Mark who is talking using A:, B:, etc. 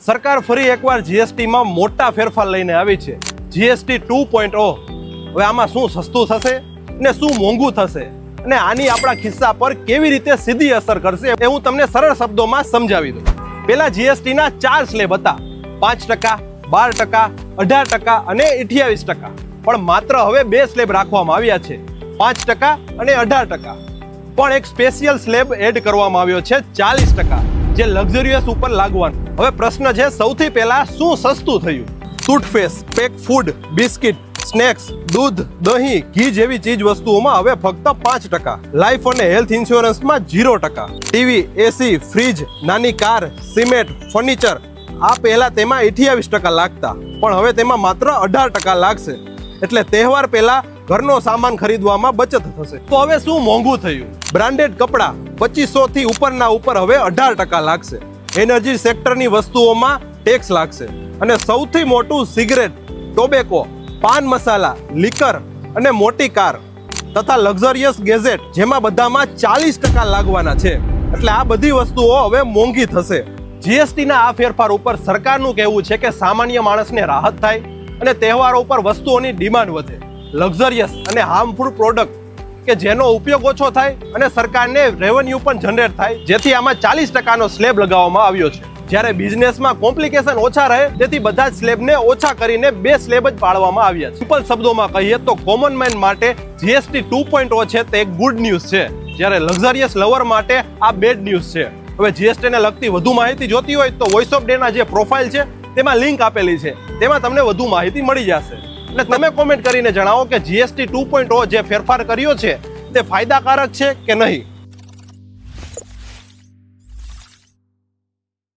A: સરકાર ફરી એકવાર જીએસટીમાં મોટા ફેરફાર લઈને આવી છે. જીએસટી 2.0. હવે આમાં શું સસ્તું થશે ને શું મોંઘું થશે અને આની આપણા ખિસ્સા પર કેવી રીતે સીધી અસર કરશે એ હું તમને સરળ શબ્દોમાં સમજાવી દઉં. પહેલા જીએસટીના 4 સ્લેબ હતા, 5%, 12%, 18% અને 28%. પણ માત્ર હવે 2 સ્લેબ રાખવામાં આવ્યા છે, 5% અને 18%. પણ એક સ્પેશિયલ સ્લેબ એડ કરવામાં આવ્યો છે 40%, જે લક્ઝરિયસ ઉપર લાગવાનું. હવે પ્રશ્ન છે, સૌથી પહેલા શું સસ્તું થયું? Toothpaste, pack food, biscuit, snacks, દૂધ, દહીં, ઘી જેવી ચીજ વસ્તુઓમાં હવે ફક્ત 5%. લાઈફ અને હેલ્થ ઇન્સ્યોરન્સમાં 0%. ટીવી, એસી, ફ્રીજ, નાની કાર, સિમેન્ટ, ફર્નિચર આ પહેલા તેમાં 28% લાગતા, પણ હવે તેમાં માત્ર 18% લાગશે. એટલે તહેવાર પહેલા ઘરનો સામાન ખરીદવામાં બચત થશે. તો હવે શું મોંઘું થયું? બ્રાન્ડેડ કપડા 2500 થી ઉપરના ઉપર હવે 18% લાગશે. એનર્જી સેક્ટરની વસ્તુઓમાં ટેક્સ લાગશે. અને સૌથી મોટું સિગરેટ, ટોબેકો, પાન મસાલા, લીકર અને મોટી કાર તથા લક્ઝરિયસ ગેજેટ જેમાં બધામાં 40% લાગવાના છે. એટલે આ બધી વસ્તુઓ હવે મોંઘી થશે. જીએસટીના આ ફેરફાર ઉપર સરકારનું કહેવું છે કે સામાન્ય માણસને રાહત થાય અને તહેવારો ઉપર વસ્તુઓની ડિમાન્ડ વધે. લક્ઝરિયસ અને હાર્મફુલ પ્રોડક્ટ કે જેનો ઉપયોગ ઓછો થાય અને સરકારને રેવન્યુ પણ જનરેટ થાય, જેથી આમાં 40%નો સ્લેબ લગાવવામાં આવ્યો છે. જ્યારે બિઝનેસમાં કોમ્પ્લિકેશન ઓછા રહે તેથી બધા જ સ્લેબને ઓછા કરીને 2 સ્લેબ જ પાડવામાં આવ્યા છે. સિમ્પલ શબ્દોમાં કહીએ તો કોમન મેન માટે જીએસટી 2.0 છે તે એક ગુડ ન્યૂઝ છે, જ્યારે લક્ઝરિયસ લવર માટે આ બેડ ન્યૂઝ છે. હવે જીએસટીને લગતી વધુ માહિતી જોતી હોય તો વોઇસ ઓફ ડેના જે પ્રોફાઇલ છે તેમાં લિંક આપેલી છે, તેમાં તમને વધુ માહિતી મળી જશે. અને તમે કોમેન્ટ કરીને જણાવો કે જીએસટી 2.0 જે ફેરફાર કર્યો છે તે ફાયદાકારક છે કે નહીં.